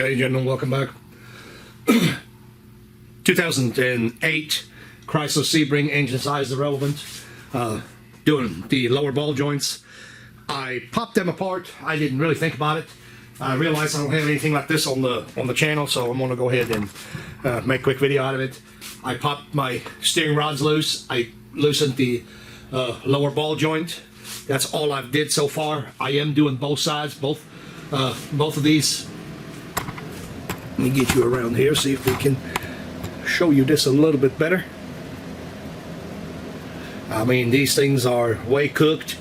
Hey gentlemen, welcome back. 2008 Chrysler Sebring, engine size irrelevant. Doing the lower ball joints. I popped them apart. I didn't really think about it. I realized I don't have anything like this on the channel, so I'm gonna go ahead and make a quick video out of it. I popped my steering rods loose. I loosened the lower ball joint. That's all I've did so far. I am doing both sides, both of these. Let me get you around here, see if we can show you this a little bit better. I mean, these things are way cooked,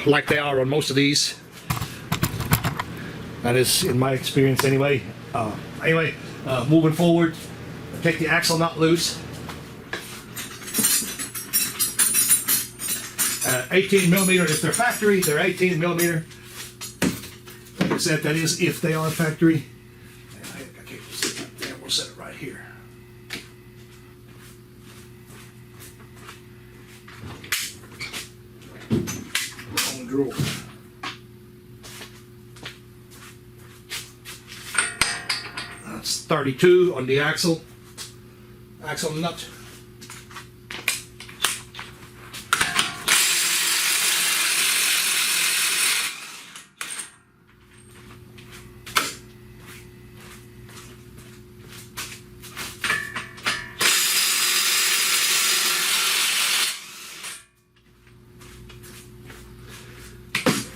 like they are on most of these. That is in my experience anyway. Moving forward, take the axle nut loose. 18 millimeter, if they're factory, they're 18 millimeter. Like I said, that is if they are factory. I can't sit that there, we'll set it right here. Long drawer. That's 32 on the axle nut.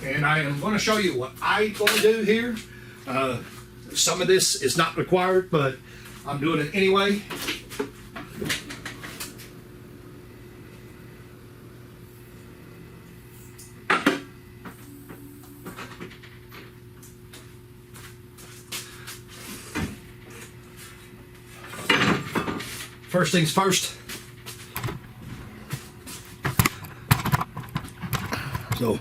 And I am going to show you what I'm going to do here. Some of this is not required, but I'm doing it anyway. First things first. So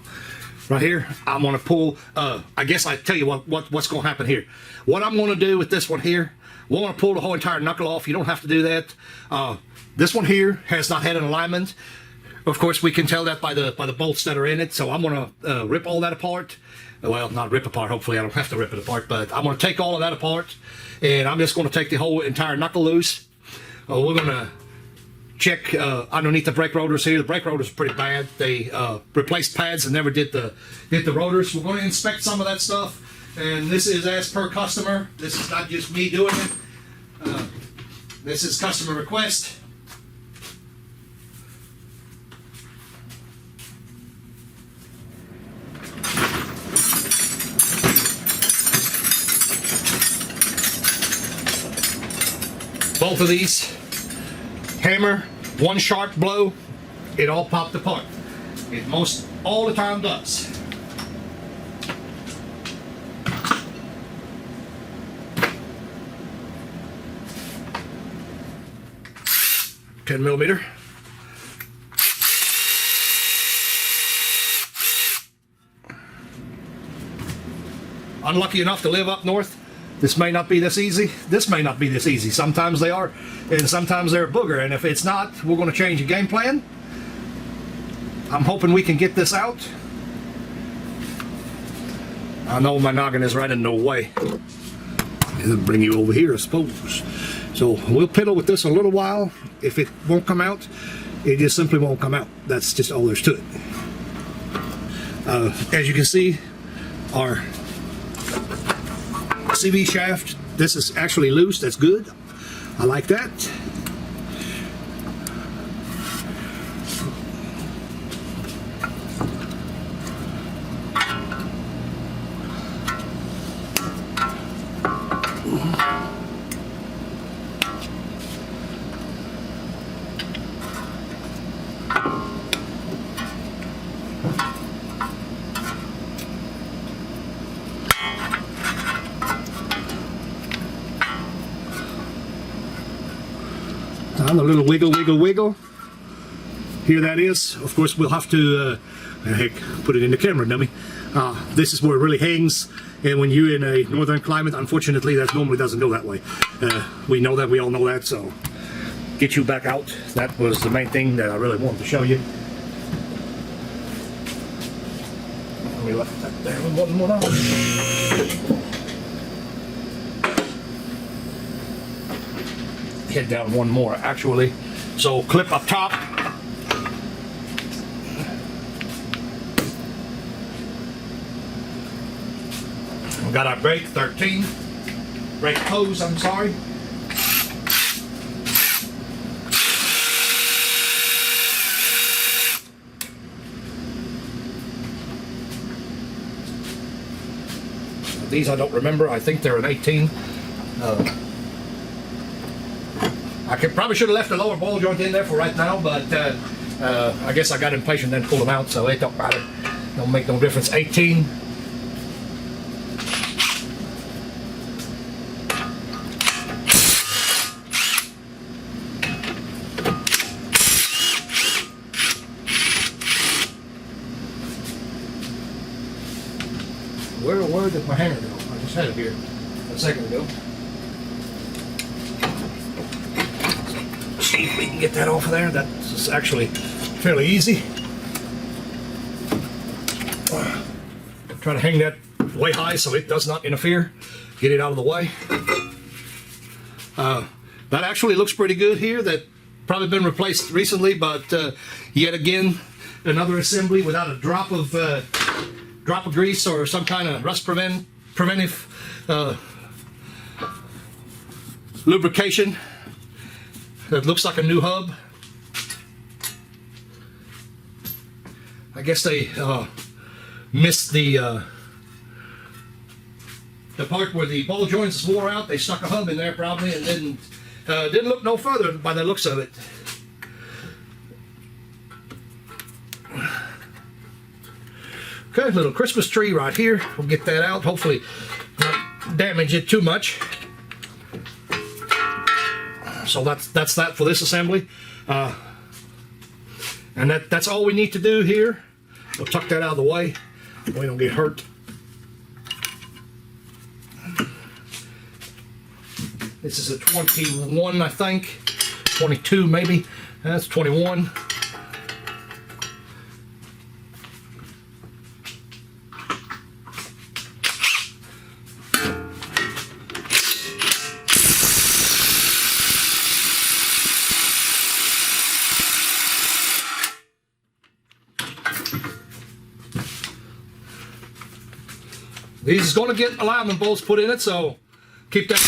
right here, I'm going to pull, I guess I tell you what's going to happen here. What I'm going to do with this one here, we're going to pull the whole entire knuckle off. You don't have to do that. This one here has not had an alignment. Of course, we can tell that by the bolts that are in it. So I'm going to rip all that apart. Well, not rip apart. Hopefully I don't have to rip it apart, but I'm going to take all of that apart, and I'm just going to take the whole entire knuckle loose. We're going to check underneath the brake rotors here. The brake rotors are pretty bad. They replaced pads and never did the rotors. We're going to inspect some of that stuff, and this is as per customer. This is not just me doing it. This is customer request. Both of these, hammer, one sharp blow, it all popped apart. It most all the time does. $10 millimeter. Unlucky enough to live up north. This may not be this easy. This may not be this easy. Sometimes they are, and sometimes they're a booger. And if it's not, we're going to change the game plan. I'm hoping we can get this out. I know my noggin is right in the way. It'll bring you over here, I suppose. So we'll piddle with this a little while. If it won't come out, it just simply won't come out. That's just all there's to it. As you can see, our CV shaft, this is actually loose. That's good. I like that. A little wiggle. Here that is. Of course, we'll have to put it in the camera, dummy. This is where it really hangs, and when you're in a northern climate, unfortunately, that normally doesn't go that way. We know that. We all know that. So, get you back out. That was the main thing that I really wanted to show you. Let me let that down one more time. head down one more actually. So clip up top. We got our brake 13. Brake hose, I'm sorry. These I don't remember. I think they're an 18. Probably should have left the lower ball joint in there for right now, but I guess I got impatient and then pulled them out, so it don't matter. Don't make no difference. 18. Where did my hammer go? I just had it here a second ago. See if we can get that off of there. That's actually fairly easy. Try to hang that way high so it does not interfere. Get it out of the way. That actually looks pretty good here. That probably been replaced recently, but yet again, another assembly without a drop of grease or some kind of rust preventive lubrication. It looks like a new hub. I guess they missed the part where the ball joints wore out. They stuck a hub in there probably and didn't look no further by the looks of it. Okay, little Christmas tree right here. We'll get that out. Hopefully not damage it too much. So that's that for this assembly. And that's all we need to do here. We'll tuck that out of the way. We don't get hurt. This is a 21, I think. 22 maybe. That's 21. These is going to get alignment bolts put in it, so keep that.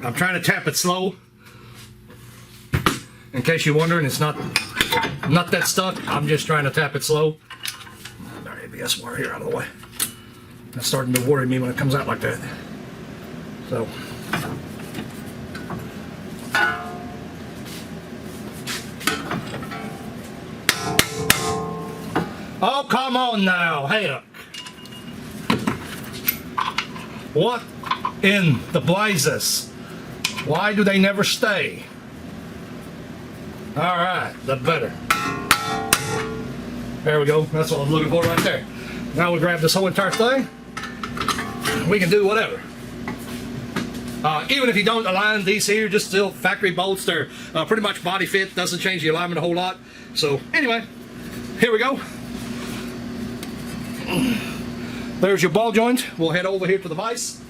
I'm trying to tap it slow. In case you're wondering, it's not that stuck. I'm just trying to tap it slow. Our ABS wire here out of the way. That's starting to worry me when it comes out like that. So. Oh, come on now. Hey, look. What in the blazes? Why do they never stay? All right, that better. There we go. That's what I'm looking for right there. Now we grab this whole entire thing. We can do whatever. Even if you don't align these here, just still factory bolts. They're pretty much body fit. Doesn't change the alignment a whole lot. So anyway, here we go. There's your ball joint. We'll head over here to the vise.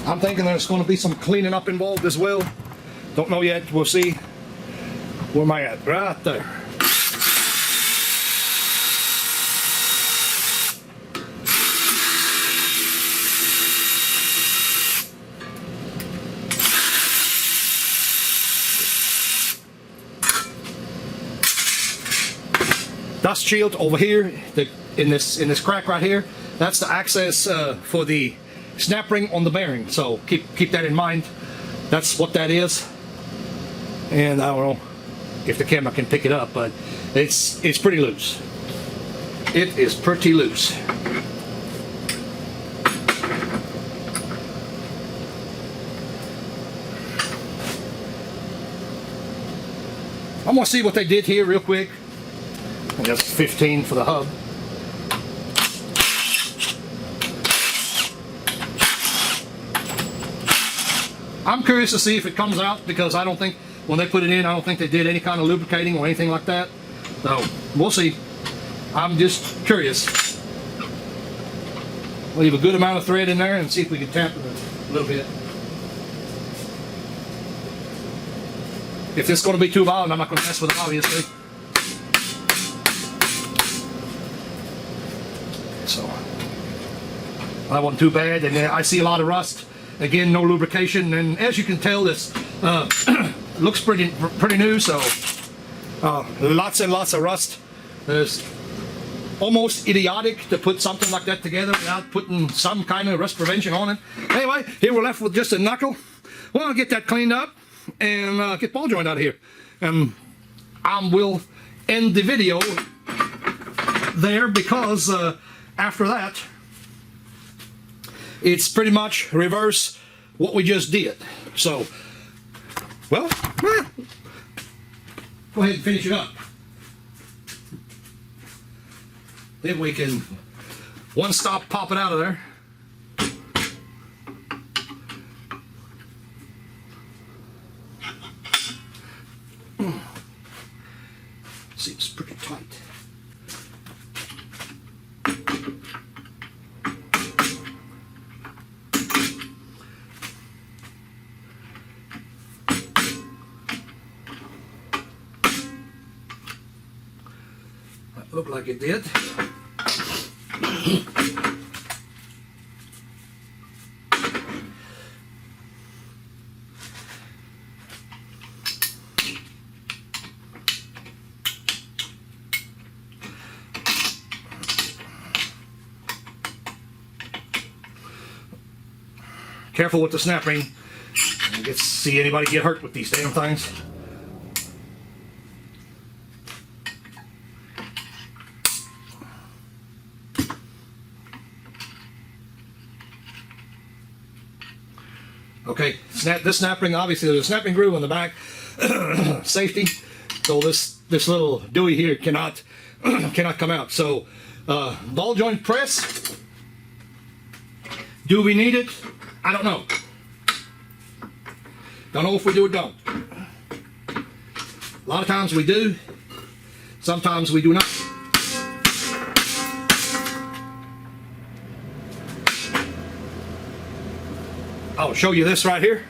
I'm thinking there's going to be some cleaning up involved as well. Don't know yet. We'll see. Where am I at? Right there. Dust shield over here, in this crack right here. That's the access for the snap ring on the bearing. So keep that in mind. That's what that is. And I don't know if the camera can pick it up, but it's pretty loose. It is pretty loose. I'm gonna see what they did here real quick. I guess 15 for the hub. I'm curious to see if it comes out, because I don't think, when they put it in, I don't think they did any kind of lubricating or anything like that. So we'll see. I'm just curious. Leave a good amount of thread in there and see if we can tap it a little bit. If it's going to be too violent, I'm not going to mess with it, obviously. So that wasn't too bad, and I see a lot of rust. Again, no lubrication, and as you can tell, this looks pretty new. So lots and lots of rust. It's almost idiotic to put something like that together without putting some kind of rust prevention on it. Anyway, here we're left with just a knuckle. Well, I'll get that cleaned up and get ball joint out of here, and I will end the video there, because after that it's pretty much reverse what we just did. So, well, go ahead and finish it up. Then we can one stop pop it out of there. Seems pretty tight. That looked like it did. Careful with the snap ring. I get to see anybody get hurt with these damn things. Okay, this snap ring, obviously there's a snapping groove on the back, safety. So this little Dewey here cannot come out. So ball joint press. Do we need it? I don't know. Don't know if we do or don't. A lot of times we do. Sometimes we do not. I'll show you this right here.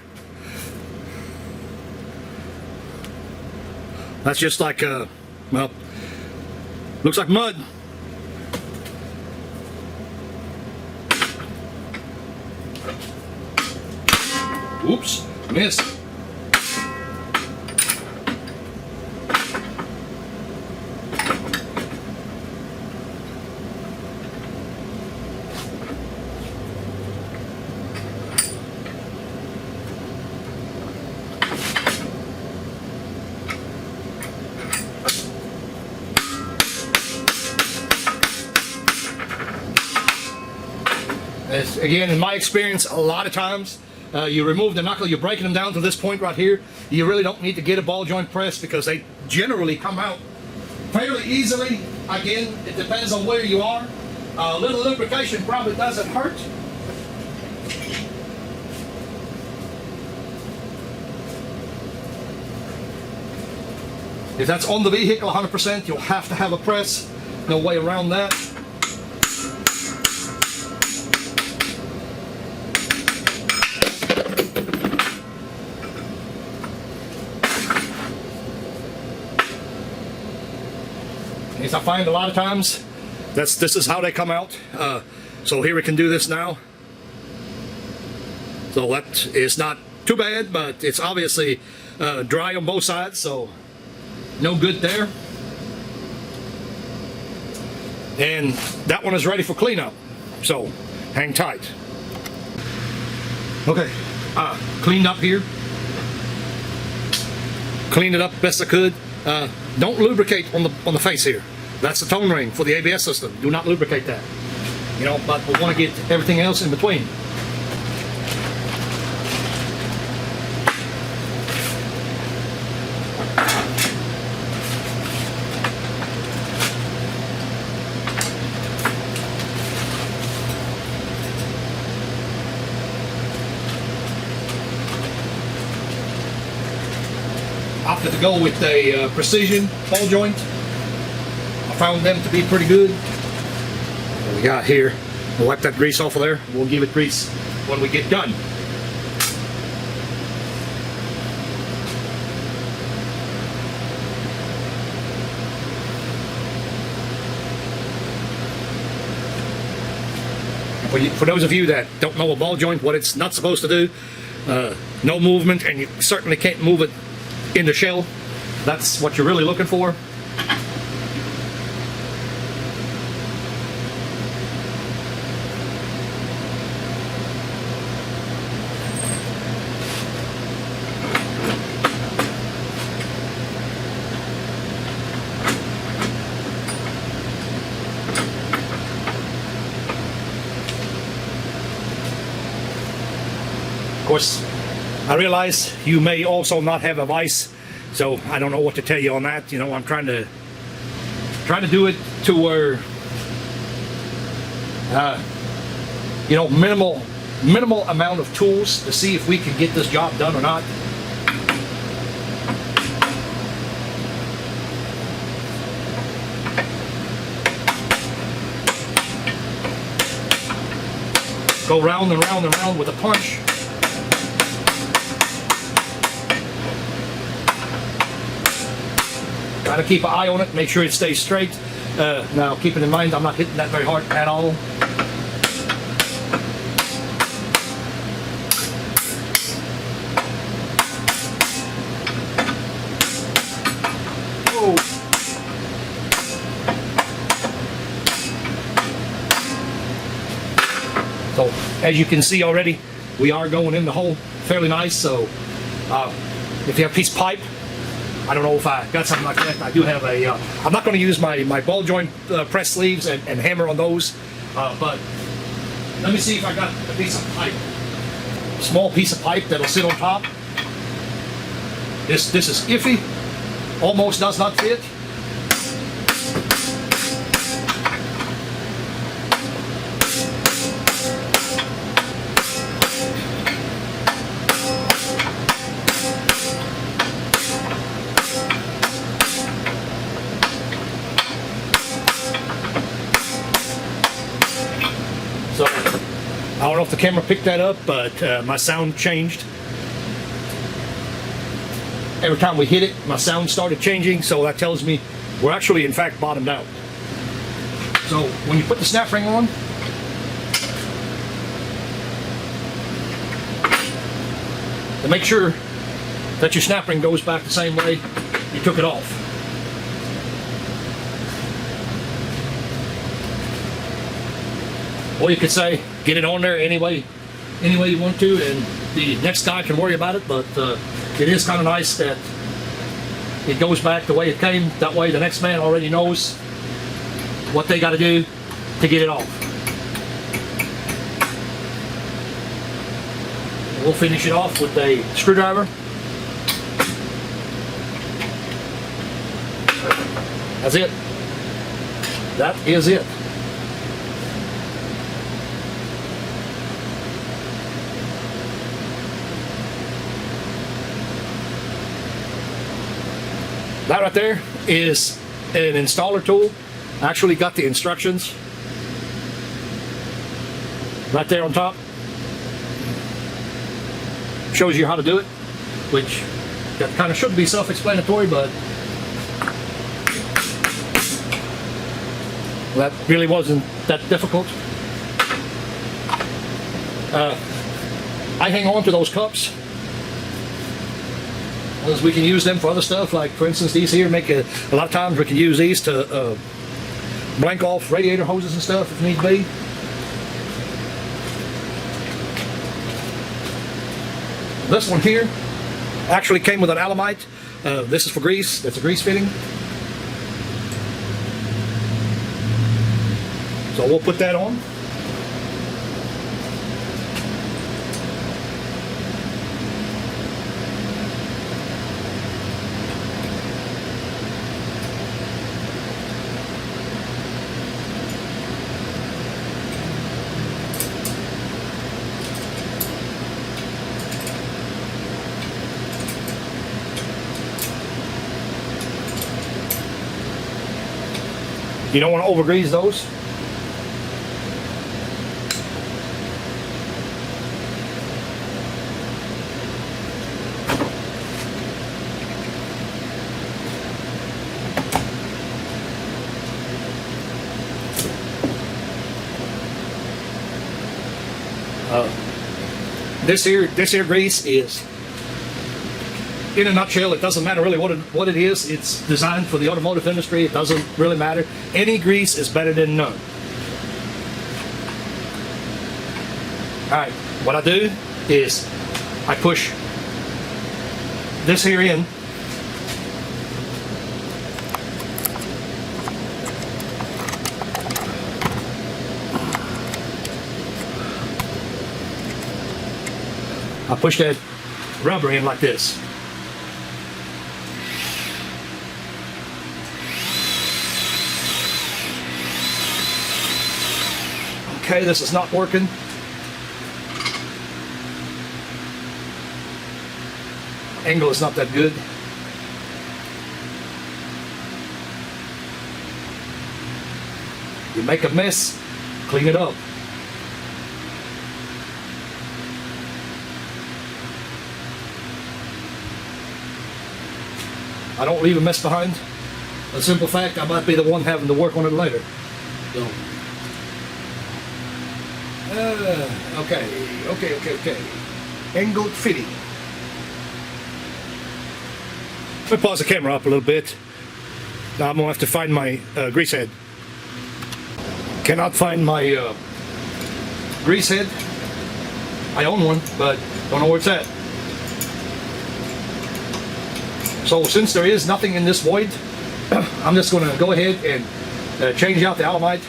That's just like, well, looks like mud. Oops, missed. Again, in my experience, a lot of times you remove the knuckle, you're breaking them down to this point right here. You really don't need to get a ball joint press, because they generally come out fairly easily. Again, it depends on where you are. A little lubrication probably doesn't hurt. If that's on the vehicle 100%, you'll have to have a press. No way around that. As I find a lot of times, this is how they come out. So here we can do this now. So that is not too bad, but it's obviously dry on both sides, so no good there. And that one is ready for cleanup, so hang tight. Okay, cleaned up here. Cleaned it up best I could. Don't lubricate on the face here. That's the tone ring for the ABS system. Do not lubricate that. You know, but we want to get everything else in between. opted to go with a precision ball joint. I found them to be pretty good. What we got here, we'll wipe that grease off of there. We'll give it grease when we get done. For those of you that don't know a ball joint, what it's not supposed to do, no movement, and you certainly can't move it in the shell. That's what you're really looking for. Of course, I realize you may also not have a vise, so I don't know what to tell you on that. You know, I'm trying to do it to where, you know, minimal amount of tools to see if we can get this job done or not. Go round and round and round with a punch. Got to keep an eye on it, make sure it stays straight. Now, keeping in mind, I'm not hitting that very hard at all. Whoa. So, as you can see already, we are going in the hole fairly nice. So, if you have a piece of pipe, I don't know if I got something like that. I do have a, I'm not going to use my ball joint press sleeves and hammer on those, but let me see if I got a piece of pipe. Small piece of pipe that'll sit on top. This is iffy, almost does not fit. So, I don't know if the camera picked that up, but my sound changed. Every time we hit it, my sound started changing, so that tells me we're actually, in fact, bottomed out. So, when you put the snap ring on, to make sure that your snap ring goes back the same way you took it off. Or you could say, get it on there any way you want to, and the next guy can worry about it, but it is kind of nice that it goes back the way it came. That way the next man already knows what they got to do to get it off. We'll finish it off with a screwdriver. That's it. That is it. That right there is an installer tool. I actually got the instructions right there on top. Shows you how to do it, which that kind of should be self-explanatory, but that really wasn't that difficult. I hang on to those cups as we can use them for other stuff, like for instance these here make a lot of times we can use these to blank off radiator hoses and stuff if need be. This one here actually came with an Alamite. This is for grease. That's a grease fitting. So we'll put that on. You don't want to overgrease those. This here grease is, in a nutshell, it doesn't matter really what it is. It's designed for the automotive industry. It doesn't really matter. Any grease is better than none. All right, what I do is I push this here in. I push that rubber in like this. Okay, this is not working. Angle is not that good. You make a mess, clean it up. I don't leave a mess behind. A simple fact, I might be the one having to work on it later. So, okay. Angled fitting. Let me pause the camera up a little bit. Now I'm gonna have to find my grease head. Cannot find my grease head. I own one, but don't know where it's at. So since there is nothing in this void, I'm just going to go ahead and change out the Alumite.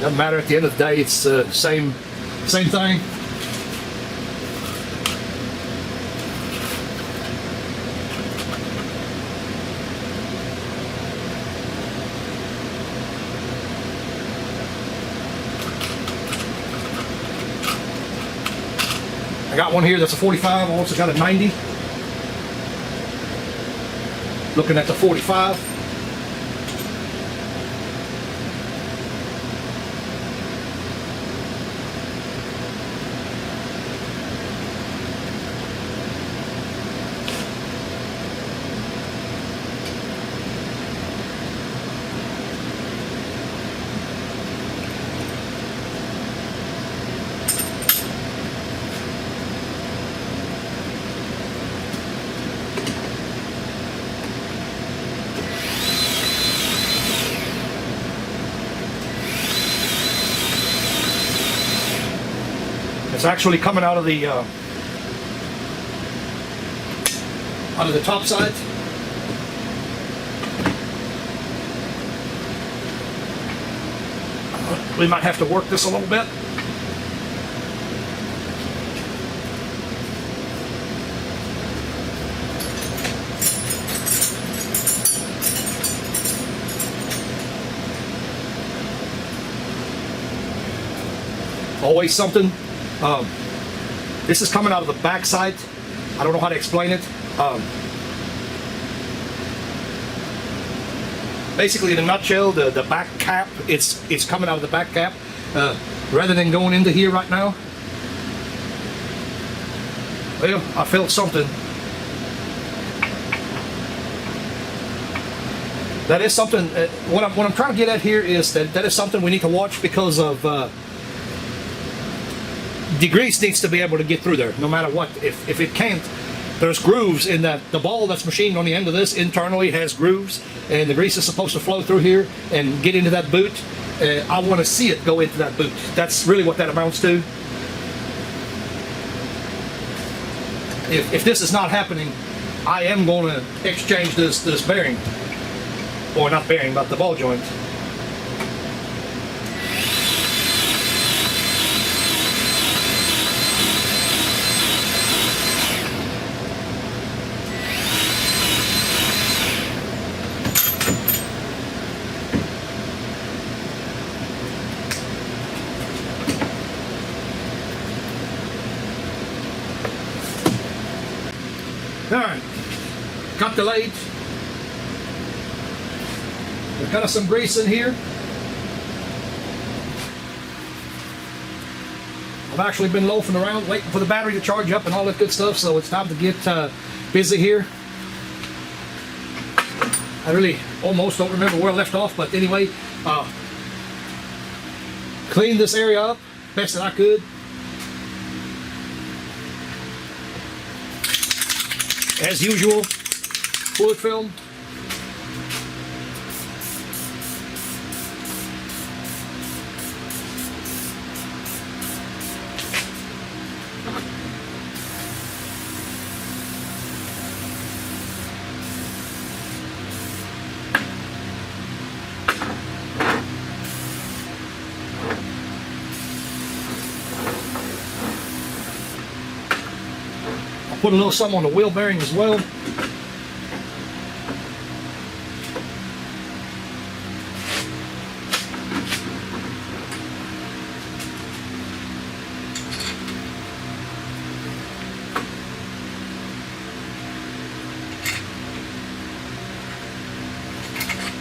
Doesn't matter, at the end of the day, it's the same thing. I got one here that's a 45. I also got a 90. Looking at the 45. It's actually coming out of the top side. We might have to work this a little bit. Always something. This is coming out of the back side. I don't know how to explain it. Basically, in a nutshell, the back cap, it's coming out of the back cap rather than going into here right now. Well, I felt something. That is something. What I'm trying to get at here is that is something we need to watch because of. The grease needs to be able to get through there, no matter what. If it can't, there's grooves in that. The ball that's machined on the end of this internally has grooves, and the grease is supposed to flow through here and get into that boot. I want to see it go into that boot. That's really what that amounts to. If this is not happening, I am going to exchange this bearing, or not bearing, but the ball joint. Alright, cut the lathe. There's kind of some grease in here. I've actually been loafing around waiting for the battery to charge up and all that good stuff, so it's time to get busy here. I really almost don't remember where I left off, but anyway, cleaned this area up best that I could. As usual, fluid film. Put a little something on the wheel bearing as well.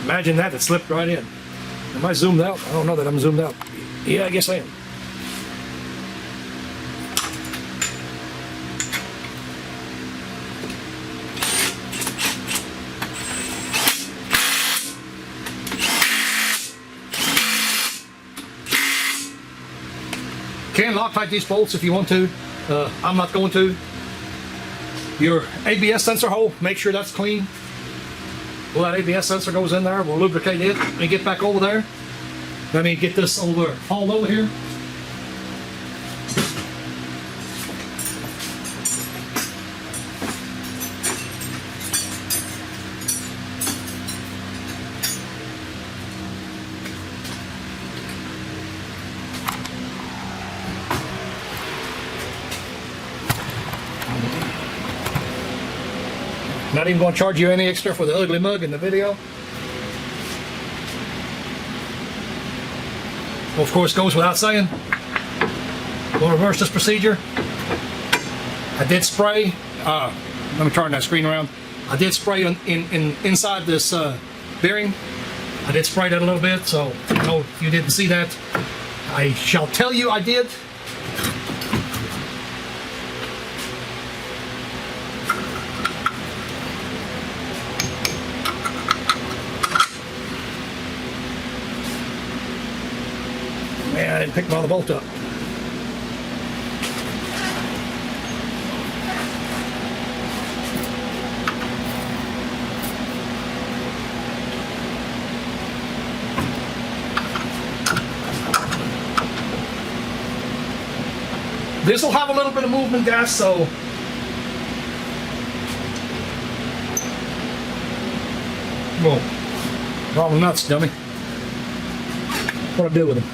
Imagine that, it slipped right in. Am I zoomed out? I don't know that I'm zoomed out. Yeah, I guess I am. Can Loctite these bolts if you want to. I'm not going to. Your ABS sensor hole, make sure that's clean. Well, that ABS sensor goes in there, we'll lubricate it and get back over there. Let me get this over, hauled over here. Not even going to charge you any extra for the ugly mug in the video. Well, of course, goes without saying. We'll reverse this procedure. I did spray. Let me turn that screen around. I did spray inside this bearing. I did spray that a little bit, so I know if you didn't see that, I shall tell you I did. Man, I didn't pick my other bolt up. This will have a little bit of movement, guys, so whoa, all nuts, dummy. What do I do with them?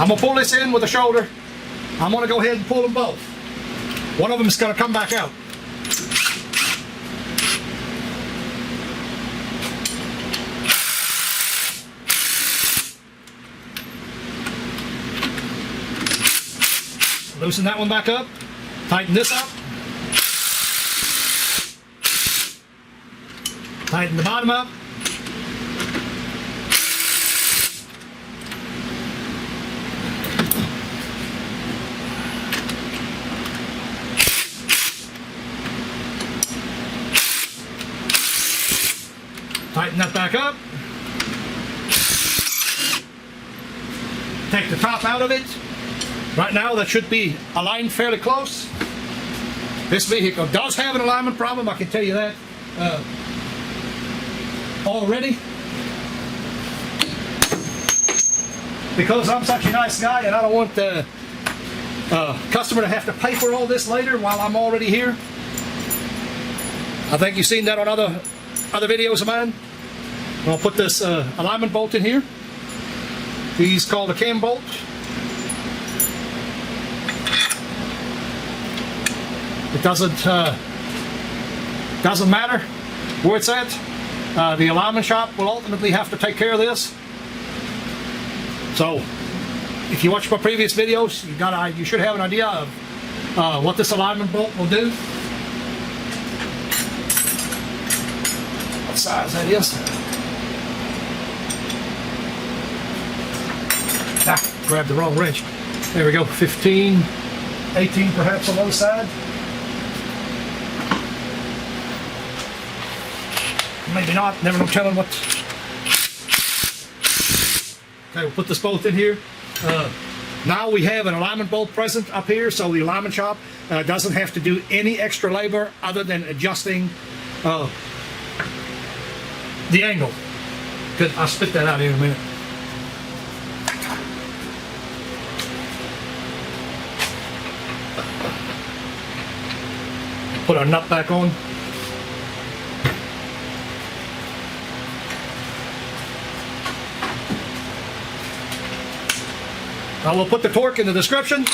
I'm gonna pull this in with the shoulder. I'm gonna go ahead and pull them both. One of them is gonna come back out. Loosen that one back up. Tighten this up. Tighten the bottom up. Tighten that back up. Take the top out of it. Right now that should be aligned fairly close. This vehicle does have an alignment problem, I can tell you that already. Because I'm such a nice guy and I don't want the customer to have to pay for all this later while I'm already here. I think you've seen that on other videos of mine. I'll put this alignment bolt in here. He's called a cam bolt. It doesn't matter where it's at. The alignment shop will ultimately have to take care of this. So, if you watch my previous videos, you should have an idea of what this alignment bolt will do. What size that is? Ah, grabbed the wrong wrench. There we go, 15, 18 perhaps on the other side. Maybe not, never no telling what. Okay, we'll put this bolt in here. Now we have an alignment bolt present up here, so the alignment shop doesn't have to do any extra labor other than adjusting the angle. Good, I'll spit that out here in a minute. Put our nut back on. I will put the torque in the description.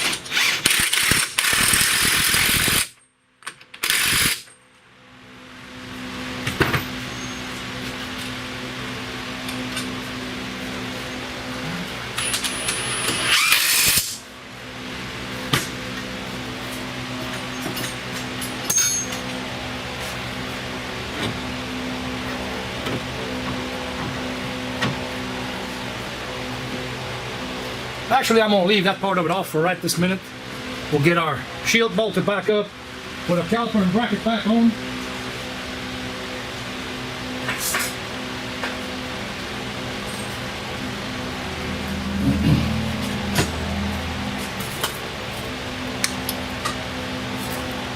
Actually, I'm going to leave that part of it off for right this minute. We'll get our shield bolted back up, put our caliper and bracket back on.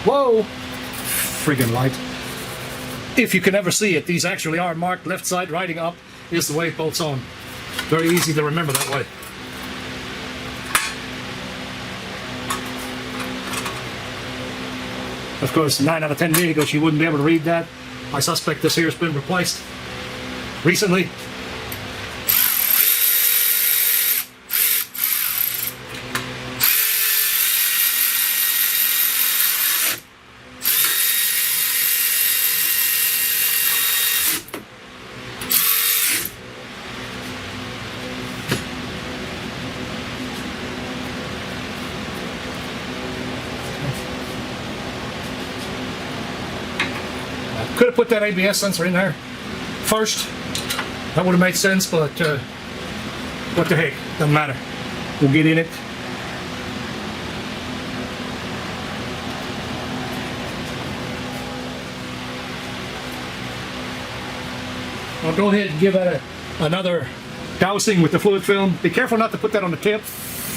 Whoa! Friggin' light. If you can ever see it, these actually are marked left side, riding up is the way it bolts on. Very easy to remember that way. Of course, 9 out of 10 vehicles, you wouldn't be able to read that. I suspect this here has been replaced recently. Could have put that ABS sensor in there first. That would have made sense, but what the heck, doesn't matter. We'll get in it. I'll go ahead and give that another dousing with the fluid film. Be careful not to put that on the tip.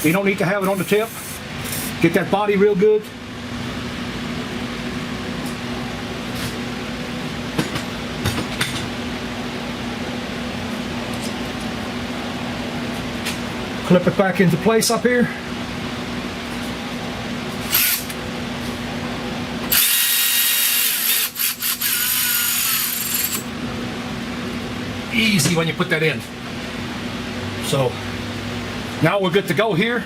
You don't need to have it on the tip. Get that body real good. Clip it back into place up here. Easy when you put that in. So now we're good to go here.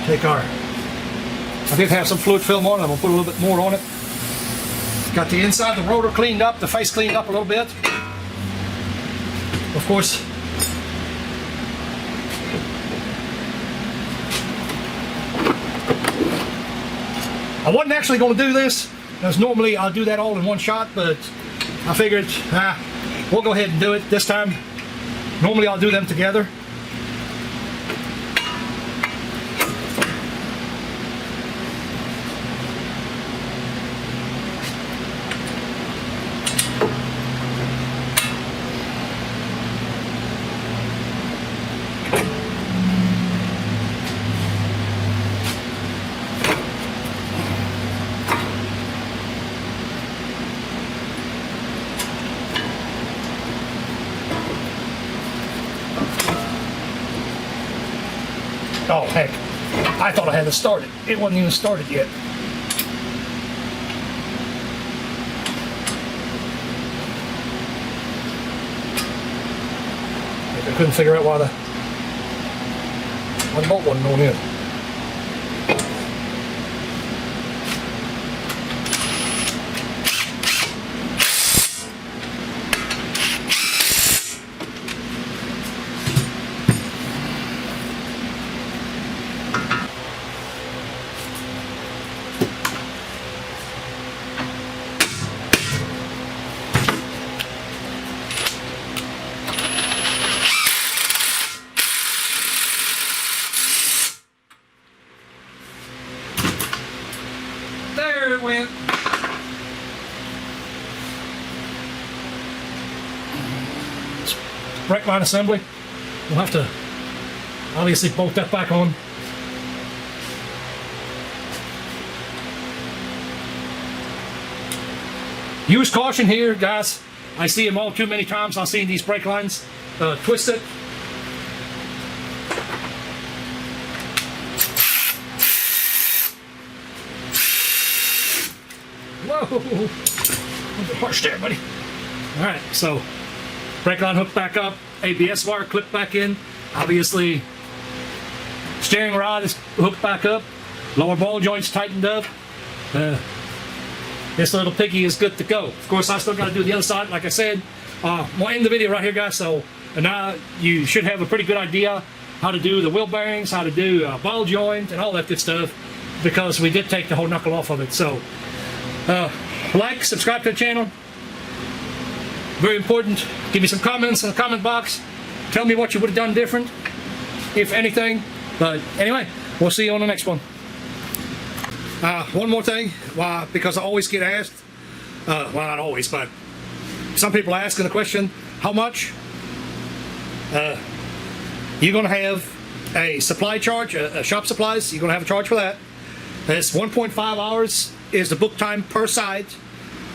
Take our, I did have some fluid film on it, I'm going to put a little bit more on it. Got the inside of the rotor cleaned up, the face cleaned up a little bit. Of course, I wasn't actually going to do this, as normally I'll do that all in one shot, but I figured, we'll go ahead and do it this time. Normally I'll do them together. Oh heck, I thought I had it started. It wasn't even started yet. I couldn't figure out why the bolt wasn't going in. in. Brake line assembly. We'll have to obviously bolt that back on. Use caution here, guys. I see them all too many times. I've seen these brake lines twisted. Whoa! A little harsh there, buddy. All right, so brake line hooked back up, ABS wire clipped back in. Obviously, steering rod is hooked back up. Lower ball joints tightened up. This little piggy is good to go. Of course, I still got to do the other side, like I said. We'll end the video right here, guys. So now you should have a pretty good idea how to do the wheel bearings, how to do ball joint, and all that good stuff, because we did take the whole knuckle off of it. So like, subscribe to the channel. Very important. Give me some comments in the comment box. Tell me what you would have done different, if anything. But anyway, we'll see you on the next one. One more thing, because I always get asked, well, not always, but some people are asking the question, how much? You're going to have a supply charge, shop supplies, you're going to have a charge for that. It's 1.5 hours is the book time per side.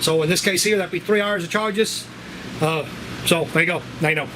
So in this case here, that'd be 3 hours of charges. So there you go. Now you know.